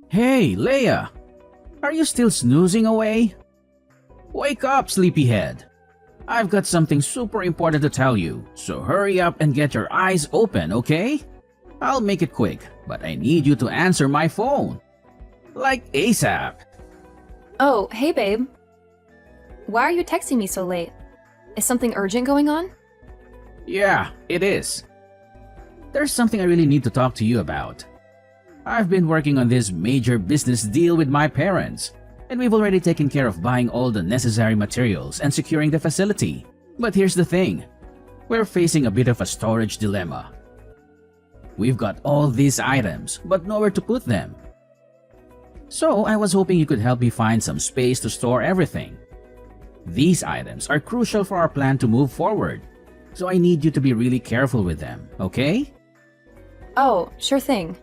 Hey, Leia! Are you still snoozing away? Wake up, sleepyhead! I've got something super important to tell you, so hurry up and get your eyes open, okay? I'll make it quick, but I need you to answer my phone. Like ASAP. Oh, hey babe. Why are you texting me so late? Is something urgent going on? Yeah, it is. There's something I really need to talk to you about. I've been working on this major business deal with my parents, and we've already taken care of buying all the necessary materials and securing the facility. But here's the thing. We're facing a bit of a storage dilemma. We've got all these items, but nowhere to put them. So I was hoping you could help me find some space to store everything. These items are crucial for our plan to move forward, so I need you to be really careful with them, okay? Oh, sure thing.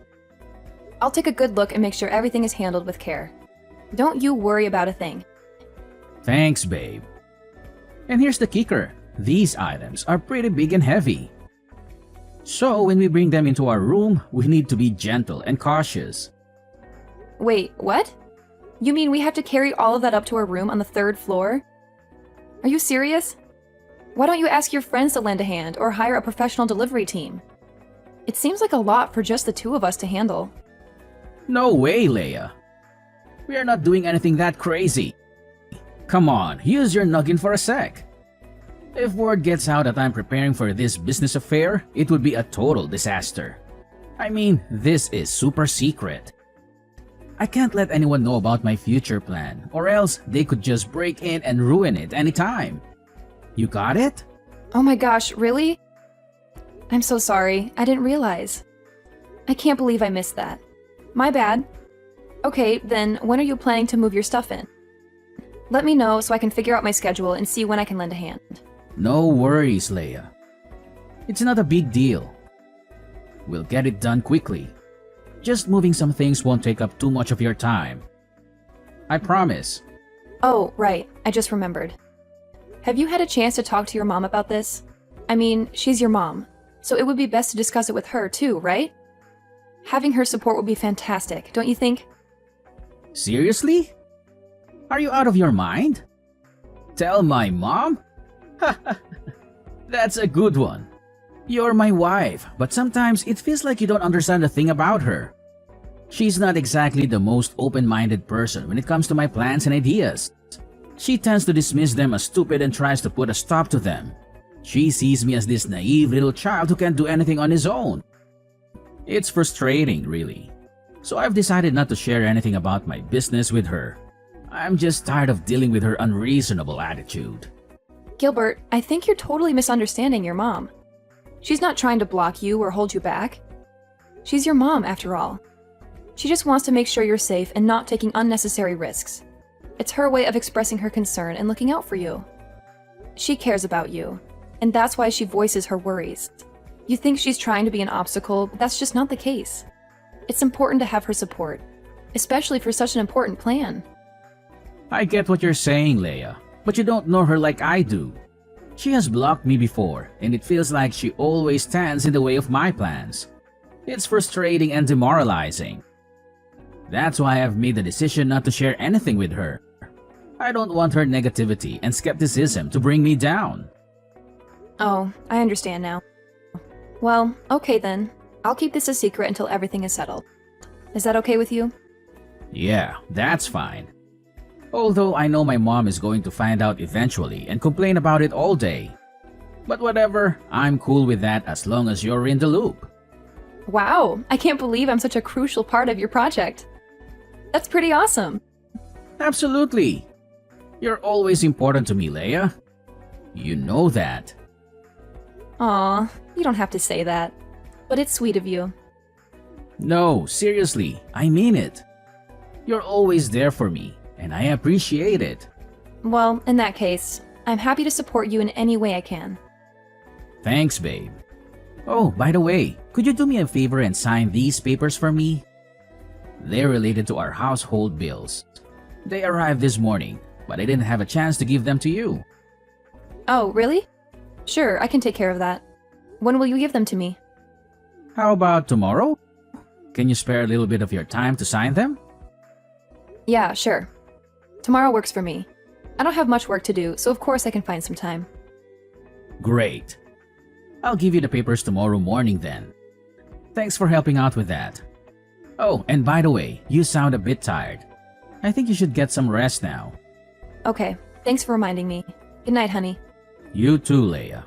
I'll take a good look and make sure everything is handled with care. Don't you worry about a thing. Thanks, babe. And here's the kicker. These items are pretty big and heavy. So when we bring them into our room, we need to be gentle and cautious. Wait, what? You mean we have to carry all of that up to our room on the 3rd floor? Are you serious? Why don't you ask your friends to lend a hand or hire a professional delivery team? It seems like a lot for just the 2 of us to handle. No way, Leia. We are not doing anything that crazy. Come on, use your noggin for a sec. If word gets out that I'm preparing for this business affair, it would be a total disaster. I mean, this is super secret. I can't let anyone know about my future plan, or else they could just break in and ruin it anytime. You got it? Oh my gosh, really? I'm so sorry, I didn't realize. I can't believe I missed that. My bad. Okay, then when are you planning to move your stuff in? Let me know so I can figure out my schedule and see when I can lend a hand. No worries, Leia. It's not a big deal. We'll get it done quickly. Just moving some things won't take up too much of your time. I promise. Oh, right, I just remembered. Have you had a chance to talk to your mom about this? I mean, she's your mom, so it would be best to discuss it with her too, right? Having her support would be fantastic, don't you think? Seriously? Are you out of your mind? Tell my mom? That's a good one. You're my wife, but sometimes it feels like you don't understand a thing about her. She's not exactly the most open-minded person when it comes to my plans and ideas. She tends to dismiss them as stupid and tries to put a stop to them. She sees me as this naive little child who can't do anything on his own. It's frustrating, really. So I've decided not to share anything about my business with her. I'm just tired of dealing with her unreasonable attitude. Gilbert, I think you're totally misunderstanding your mom. She's not trying to block you or hold you back. She's your mom, after all. She just wants to make sure you're safe and not taking unnecessary risks. It's her way of expressing her concern and looking out for you. She cares about you, and that's why she voices her worries. You think she's trying to be an obstacle, but that's just not the case. It's important to have her support, especially for such an important plan. I get what you're saying, Leia, but you don't know her like I do. She has blocked me before, and it feels like she always stands in the way of my plans. It's frustrating and demoralizing. That's why I've made the decision not to share anything with her. I don't want her negativity and skepticism to bring me down. Oh, I understand now. Well, okay then. I'll keep this a secret until everything is settled. Is that okay with you? Yeah, that's fine. Although I know my mom is going to find out eventually and complain about it all day. But whatever, I'm cool with that as long as you're in the loop. Wow, I can't believe I'm such a crucial part of your project. That's pretty awesome. Absolutely. You're always important to me, Leia. You know that. Aw, you don't have to say that. But it's sweet of you. No, seriously, I mean it. You're always there for me, and I appreciate it. Well, in that case, I'm happy to support you in any way I can. Thanks, babe. Oh, by the way, could you do me a favor and sign these papers for me? They're related to our household bills. They arrived this morning, but I didn't have a chance to give them to you. Oh, really? Sure, I can take care of that. When will you give them to me? How about tomorrow? Can you spare a little bit of your time to sign them? Yeah, sure. Tomorrow works for me. I don't have much work to do, so of course I can find some time. Great. I'll give you the papers tomorrow morning then. Thanks for helping out with that. Oh, and by the way, you sound a bit tired. I think you should get some rest now. Okay, thanks for reminding me. Good night, honey. You too, Leia.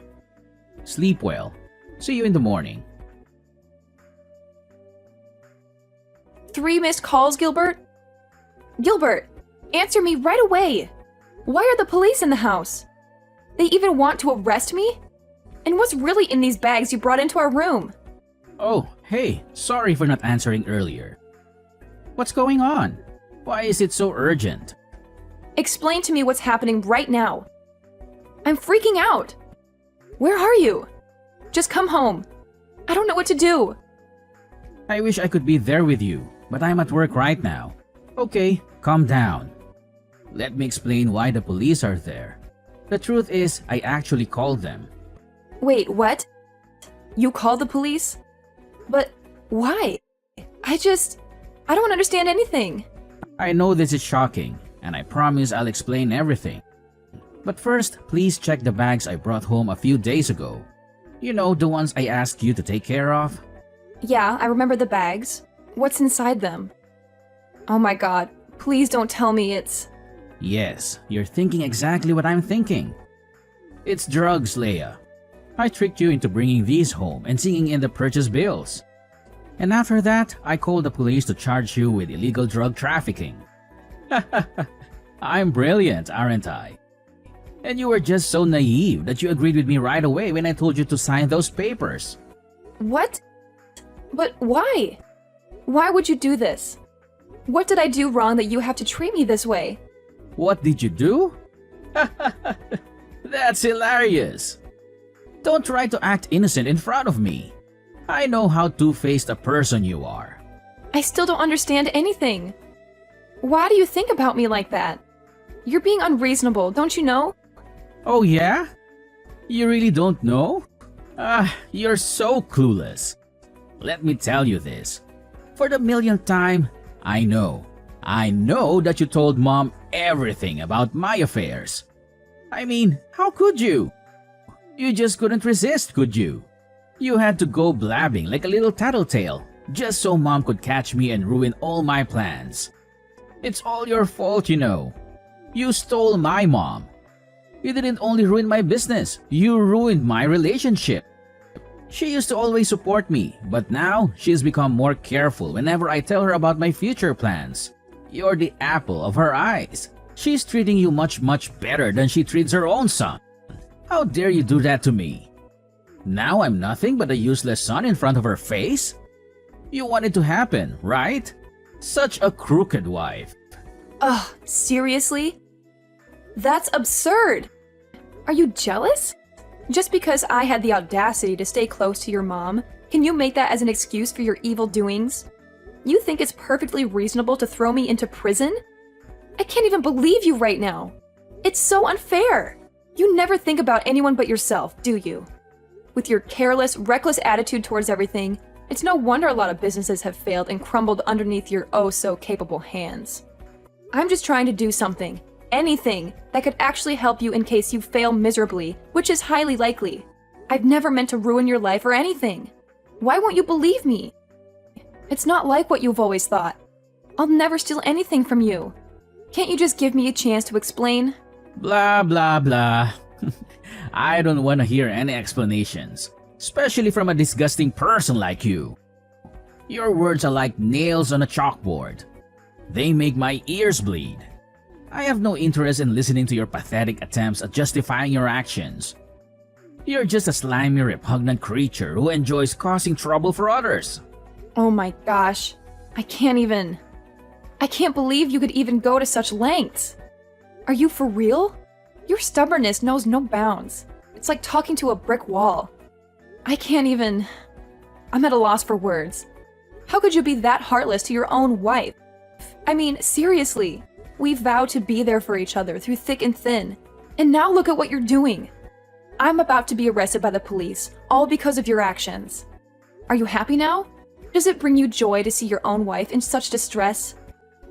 Sleep well. See you in the morning. 3 missed calls, Gilbert? Gilbert, answer me right away! Why are the police in the house? They even want to arrest me? And what's really in these bags you brought into our room? Oh, hey, sorry for not answering earlier. What's going on? Why is it so urgent? Explain to me what's happening right now. I'm freaking out. Where are you? Just come home. I don't know what to do. I wish I could be there with you, but I'm at work right now. Okay, calm down. Let me explain why the police are there. The truth is, I actually called them. Wait, what? You called the police? But why? I don't understand anything. I know this is shocking, and I promise I'll explain everything. But first, please check the bags I brought home a few days ago. You know, the ones I asked you to take care of? Yeah, I remember the bags. What's inside them? Oh my god, please don't tell me it's... Yes, you're thinking exactly what I'm thinking. It's drugs, Leia. I tricked you into bringing these home and seeing in the purchase bills. And after that, I called the police to charge you with illegal drug trafficking. I'm brilliant, aren't I? And you were just so naive that you agreed with me right away when I told you to sign those papers. What? But why? Why would you do this? What did I do wrong that you have to treat me this way? What did you do? That's hilarious. Don't try to act innocent in front of me. I know how two-faced a person you are. I still don't understand anything. Why do you think about me like that? You're being unreasonable, don't you know? Oh yeah? You really don't know? You're so clueless. Let me tell you this. For the millionth time, I know that you told Mom everything about my affairs. I mean, how could you? You just couldn't resist, could you? You had to go blabbing like a little tattletale just so Mom could catch me and ruin all my plans. It's all your fault, you know. You stole my mom. You didn't only ruin my business, you ruined my relationship. She used to always support me, but now she's become more careful whenever I tell her about my future plans. You're the apple of her eyes. She's treating you much better than she treats her own son. How dare you do that to me? Now I'm nothing but a useless son in front of her face? You want it to happen, right? Such a crooked wife. Ugh, seriously? That's absurd! Are you jealous? Just because I had the audacity to stay close to your mom, can you make that as an excuse for your evil doings? You think it's perfectly reasonable to throw me into prison? I can't even believe you right now. It's so unfair. You never think about anyone but yourself, do you? With your careless, reckless attitude towards everything, it's no wonder a lot of businesses have failed and crumbled underneath your oh-so-capable hands. I'm just trying to do something, anything, that could actually help you in case you fail miserably, which is highly likely. I've never meant to ruin your life or anything. Why won't you believe me? It's not like what you've always thought. I'll never steal anything from you. Can't you just give me a chance to explain? Blah, blah, blah. I don't want to hear any explanations, especially from a disgusting person like you. Your words are like nails on a chalkboard. They make my ears bleed. I have no interest in listening to your pathetic attempts at justifying your actions. You're just a slimy, repugnant creature who enjoys causing trouble for others. Oh my gosh. I can't believe you could even go to such lengths. Are you for real? Your stubbornness knows no bounds. It's like talking to a brick wall. I'm at a loss for words. How could you be that heartless to your own wife? I mean, seriously. We vowed to be there for each other through thick and thin. And now look at what you're doing. I'm about to be arrested by the police, all because of your actions. Are you happy now? Does it bring you joy to see your own wife in such distress?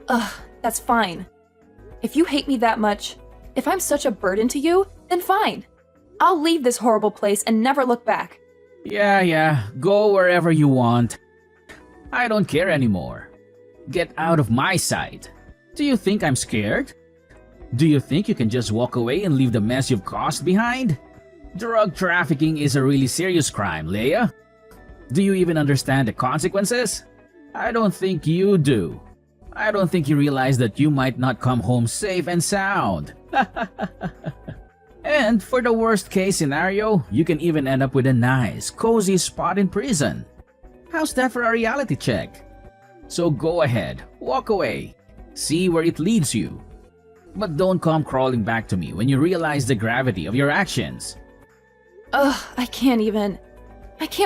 Ugh, That's fine. If you hate me that much, if I'm such a burden to you, then fine. I'll leave this horrible place and never look back. Yeah, go wherever you want. I don't care anymore. Get out of my sight. Do you think I'm scared? Do you think you can just walk away and leave the mess you've caused behind? Drug trafficking is a really serious crime, Leia. Do you even understand the consequences? I don't think you do. I don't think you realize that you might not come home safe and sound. And for the worst case scenario, you can even end up with a nice, cozy spot in prison. How's that for a reality check? So go ahead, walk away. See where it leads you. But don't come crawling back to me when you realize the gravity of your actions. Ugh, I can't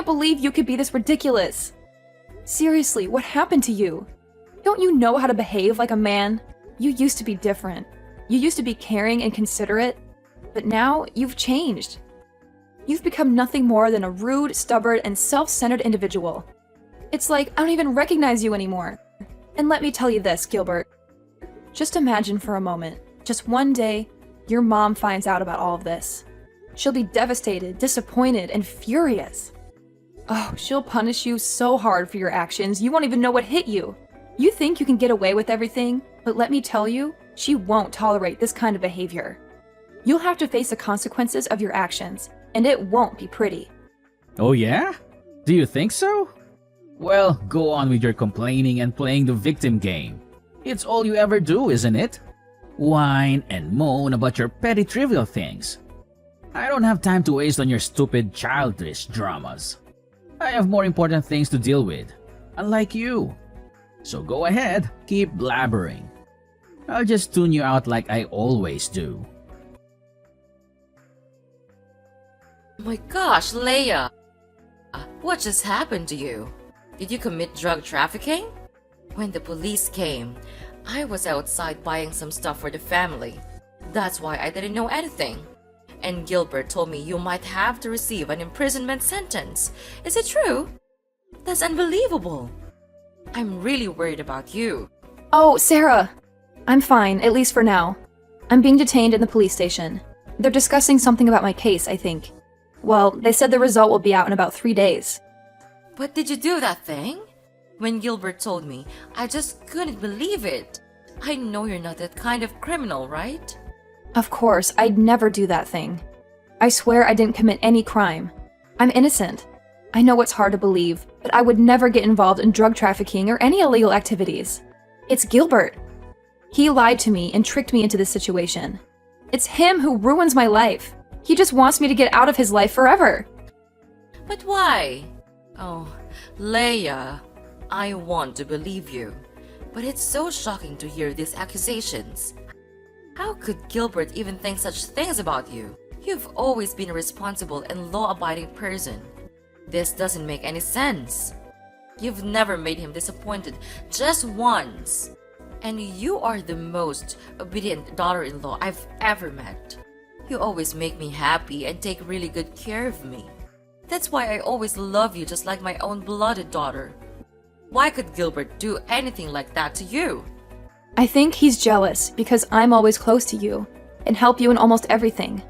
believe you could be this ridiculous. Seriously, what happened to you? Don't you know how to behave like a man? You used to be different. You used to be caring and considerate, but now you've changed. You've become nothing more than a rude, stubborn, and self-centered individual. It's like I don't even recognize you anymore. And let me tell you this, Gilbert. Just imagine for a moment, just one day, your mom finds out about all of this. She'll be devastated, disappointed, and furious. Oh, she'll punish you so hard for your actions, you won't even know what hit you. You think you can get away with everything, but let me tell you, she won't tolerate this kind of behavior. You'll have to face the consequences of your actions, and it won't be pretty. Oh yeah? Do you think so? Well, go on with your complaining and playing the victim game. It's all you ever do, isn't it? Whine and moan about your petty trivial things. I don't have time to waste on your stupid childish dramas. I have more important things to deal with, unlike you. So go ahead, keep blabbering. I'll just tune you out like I always do. Oh my gosh, Leia! What just happened to you? Did you commit drug trafficking? When the police came, I was outside buying some stuff for the family. That's why I didn't know anything. And Gilbert told me you might have to receive an imprisonment sentence. Is it true? That's unbelievable. I'm really worried about you. Oh, Sarah! I'm fine, at least for now. I'm being detained in the police station. They're discussing something about my case, I think. Well, they said the result will be out in about 3 days. But did you do that thing? When Gilbert told me, I just couldn't believe it. I know you're not that kind of criminal, right? Of course, I'd never do that thing. I swear I didn't commit any crime. I'm innocent. I know it's hard to believe, but I would never get involved in drug trafficking or any illegal activities. It's Gilbert. He lied to me and tricked me into this situation. It's him who ruins my life. He just wants me to get out of his life forever. But why? Oh, Leia, I want to believe you, but it's so shocking to hear these accusations. How could Gilbert even think such things about you? You've always been a responsible and law-abiding person. This doesn't make any sense. You've never made him disappointed, just once. And you are the most obedient daughter-in-law I've ever met. You always make me happy and take really good care of me. That's why I always love you just like my own blooded daughter. Why could Gilbert do anything like that to you? I think he's jealous because I'm always close to you and help you in almost everything.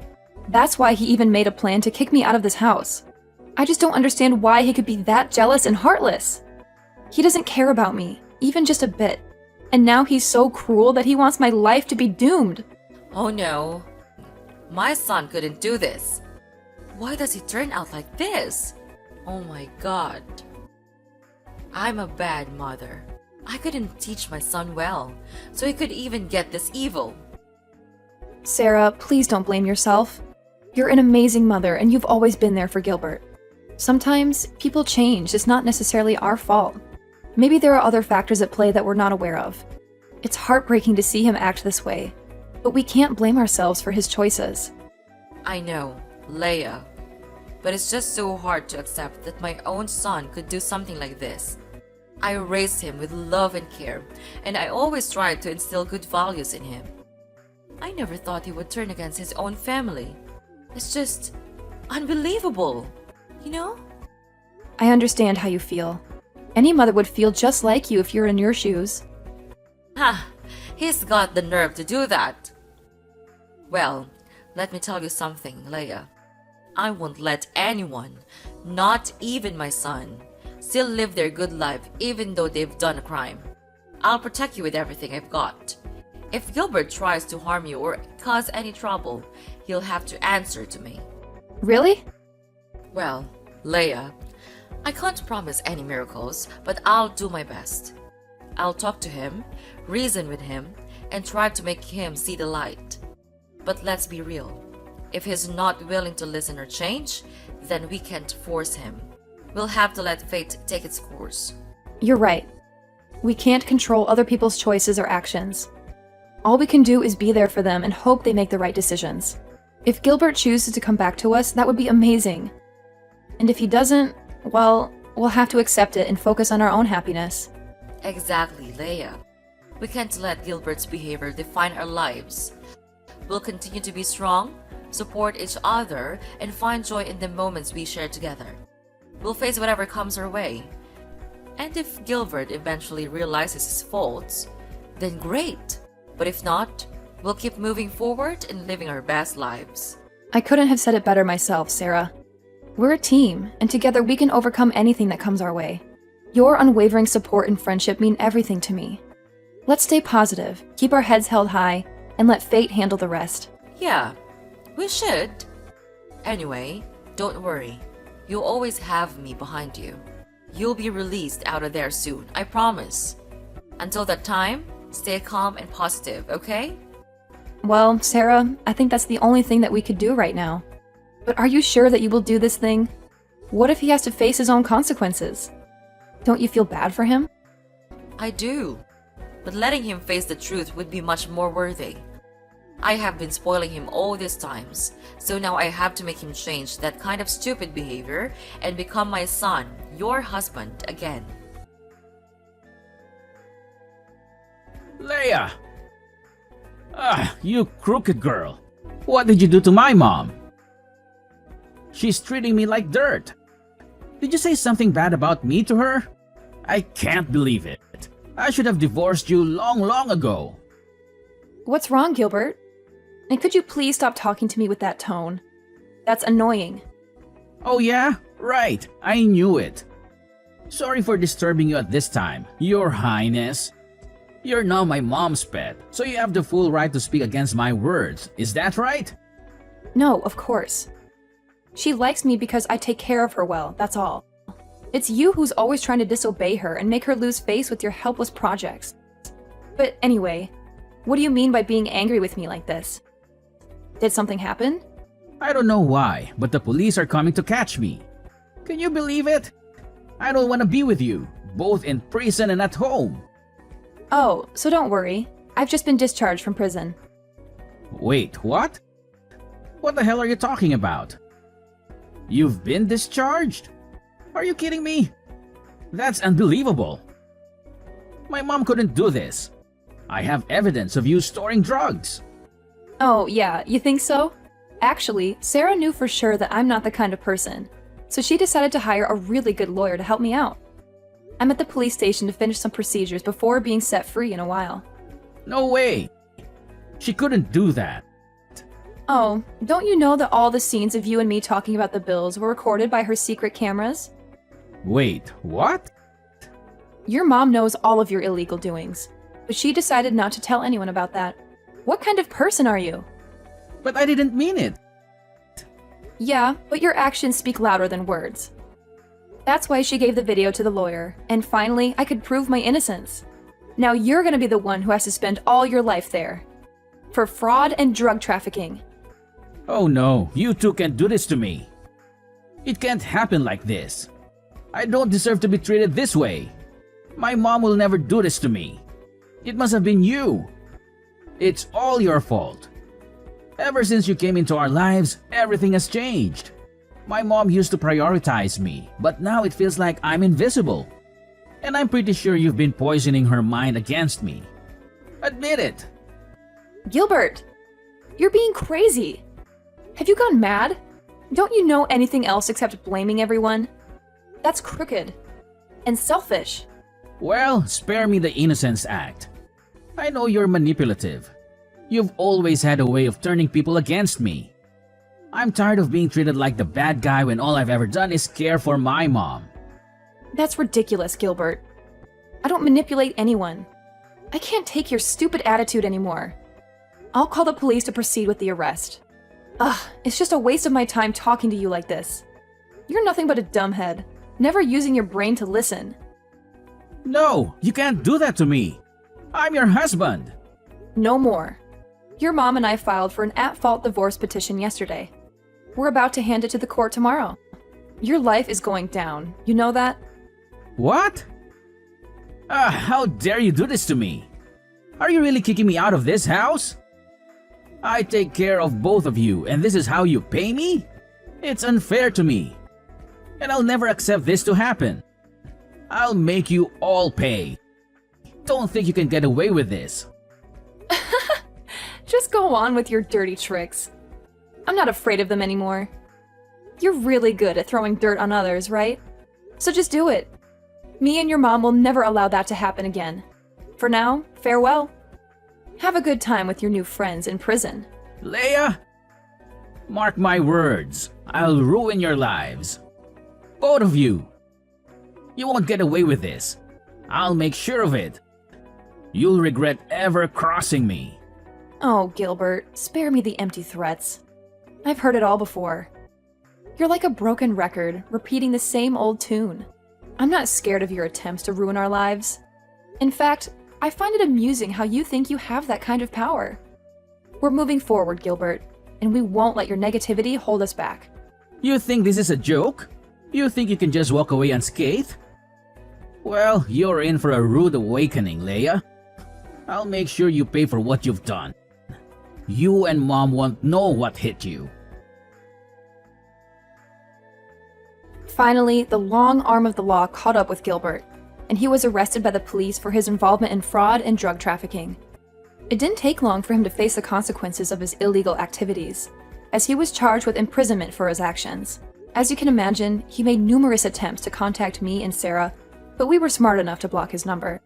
That's why he even made a plan to kick me out of this house. I just don't understand why he could be that jealous and heartless. He doesn't care about me, even just a bit. And now he's so cruel that he wants my life to be doomed. Oh no. My son couldn't do this. Why does he turn out like this? Oh my god. I'm a bad mother. I couldn't teach my son well, so he could even get this evil. Sarah, please don't blame yourself. You're an amazing mother and you've always been there for Gilbert. Sometimes people change. It's not necessarily our fault. Maybe there are other factors at play that we're not aware of. It's heartbreaking to see him act this way, but we can't blame ourselves for his choices. I know, Leia, but it's just so hard to accept that my own son could do something like this. I raised him with love and care, and I always tried to instill good values in him. I never thought he would turn against his own family. It's just unbelievable, you know? I understand how you feel. Any mother would feel just like you if you're in your shoes. Ha! He's got the nerve to do that. Well, let me tell you something, Leia. I won't let anyone, not even my son, still live their good life even though they've done a crime. I'll protect you with everything I've got. If Gilbert tries to harm you or cause any trouble, he'll have to answer to me. Really? Well, Leia, I can't promise any miracles, but I'll do my best. I'll talk to him, reason with him, and try to make him see the light. But let's be real. If he's not willing to listen or change, then we can't force him. We'll have to let fate take its course. You're right. We can't control other people's choices or actions. All we can do is be there for them and hope they make the right decisions. If Gilbert chooses to come back to us, that would be amazing. And if he doesn't, well, we'll have to accept it and focus on our own happiness. Exactly, Leia. We can't let Gilbert's behavior define our lives. We'll continue to be strong, support each other, and find joy in the moments we share together. We'll face whatever comes our way. And if Gilbert eventually realizes his faults, then great. But if not, we'll keep moving forward and living our best lives. I couldn't have said it better myself, Sarah. We're a team, and together we can overcome anything that comes our way. Your unwavering support and friendship mean everything to me. Let's stay positive, keep our heads held high, and let fate handle the rest. Yeah, we should. Anyway, don't worry. You'll always have me behind you. You'll be released out of there soon, I promise. Until that time, stay calm and positive, okay? Well, Sarah, I think that's the only thing that we could do right now. But are you sure that you will do this thing? What if he has to face his own consequences? Don't you feel bad for him? I do. But letting him face the truth would be much more worthy. I have been spoiling him all these times, so now I have to make him change that kind of stupid behavior and become my son, your husband, again. Leia! You crooked girl. What did you do to my mom? She's treating me like dirt. Did you say something bad about me to her? I can't believe it. I should have divorced you long ago. What's wrong, Gilbert? And could you please stop talking to me with that tone? That's annoying. Oh yeah? Right. I knew it. Sorry for disturbing you at this time, Your Highness. You're now my mom's pet, so you have the full right to speak against my words. Is that right? No, of course. She likes me because I take care of her well, that's all. It's you who's always trying to disobey her and make her lose face with your helpless projects. But anyway, what do you mean by being angry with me like this? Did something happen? I don't know why, but the police are coming to catch me. Can you believe it? I don't want to be with you, both in prison and at home. Oh, so don't worry. I've just been discharged from prison. Wait, what? What the hell are you talking about? You've been discharged? Are you kidding me? That's unbelievable. My mom couldn't do this. I have evidence of you storing drugs. Oh, yeah, you think so? Actually, Sarah knew for sure that I'm not the kind of person, so she decided to hire a really good lawyer to help me out. I'm at the police station to finish some procedures before being set free in a while. No way. She couldn't do that. Oh, don't you know that all the scenes of you and me talking about the bills were recorded by her secret cameras? Wait, what? Your mom knows all of your illegal doings, but she decided not to tell anyone about that. What kind of person are you? But I didn't mean it. Yeah, but your actions speak louder than words. That's why she gave the video to the lawyer, and finally, I could prove my innocence. Now you're gonna be the one who has to spend all your life there. For fraud and drug trafficking. Oh no, you two can't do this to me. It can't happen like this. I don't deserve to be treated this way. My mom will never do this to me. It must have been you. It's all your fault. Ever since you came into our lives, everything has changed. My mom used to prioritize me, but now it feels like I'm invisible. And I'm pretty sure you've been poisoning her mind against me. Admit it. Gilbert, you're being crazy. Have you gone mad? Don't you know anything else except blaming everyone? That's crooked and selfish. Well, spare me the Innocence Act. I know you're manipulative. You've always had a way of turning people against me. I'm tired of being treated like the bad guy when all I've ever done is care for my mom. That's ridiculous, Gilbert. I don't manipulate anyone. I can't take your stupid attitude anymore. I'll call the police to proceed with the arrest. Ugh, it's just a waste of my time talking to you like this. You're nothing but a dumbhead, never using your brain to listen. No, you can't do that to me. I'm your husband. No more. Your mom and I filed for an at-fault divorce petition yesterday. We're about to hand it to the court tomorrow. Your life is going down. You know that? What? How dare you do this to me? Are you really kicking me out of this house? I take care of both of you, and this is how you pay me? It's unfair to me. And I'll never accept this to happen. I'll make you all pay. Don't think you can get away with this. Just go on with your dirty tricks. I'm not afraid of them anymore. You're really good at throwing dirt on others, right? So just do it. Me and your mom will never allow that to happen again. For now, farewell. Have a good time with your new friends in prison. Leia, mark my words. I'll ruin your lives. Both of you. You won't get away with this. I'll make sure of it. You'll regret ever crossing me. Oh, Gilbert, spare me the empty threats. I've heard it all before. You're like a broken record, repeating the same old tune. I'm not scared of your attempts to ruin our lives. In fact, I find it amusing how you think you have that kind of power. We're moving forward, Gilbert, and we won't let your negativity hold us back. You think this is a joke? You think you can just walk away unscathed? Well, you're in for a rude awakening, Leia. I'll make sure you pay for what you've done. You and Mom won't know what hit you. Finally, the long arm of the law caught up with Gilbert, and he was arrested by the police for his involvement in fraud and drug trafficking. It didn't take long for him to face the consequences of his illegal activities, as he was charged with imprisonment for his actions. As you can imagine, he made numerous attempts to contact me and Sarah, but we were smart enough to block his number.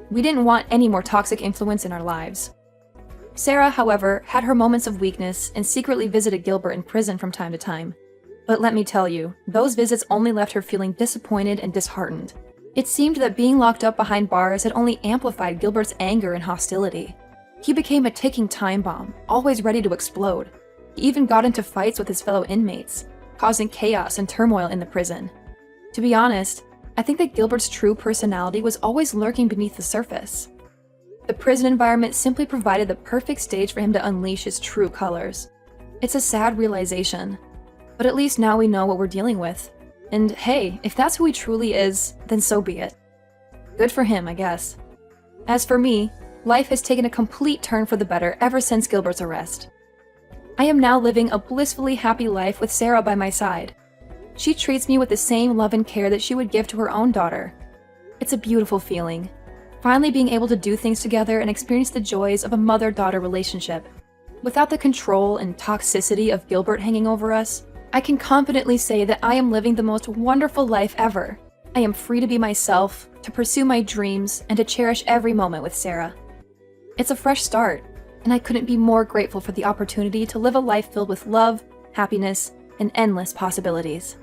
We didn't want any more toxic influence in our lives. Sarah, however, had her moments of weakness and secretly visited Gilbert in prison from time to time. But let me tell you, those visits only left her feeling disappointed and disheartened. It seemed that being locked up behind bars had only amplified Gilbert's anger and hostility. He became a ticking time bomb, always ready to explode. He even got into fights with his fellow inmates, causing chaos and turmoil in the prison. To be honest, I think that Gilbert's true personality was always lurking beneath the surface. The prison environment simply provided the perfect stage for him to unleash his true colors. It's a sad realization, but at least now we know what we're dealing with. And hey, if that's who he truly is, then so be it. Good for him, I guess. As for me, life has taken a complete turn for the better ever since Gilbert's arrest. I am now living a blissfully happy life with Sarah by my side. She treats me with the same love and care that she would give to her own daughter. It's a beautiful feeling, finally being able to do things together and experience the joys of a mother-daughter relationship. Without the control and toxicity of Gilbert hanging over us, I can confidently say that I am living the most wonderful life ever. I am free to be myself, to pursue my dreams, and to cherish every moment with Sarah. It's a fresh start, and I couldn't be more grateful for the opportunity to live a life filled with love, happiness, and endless possibilities.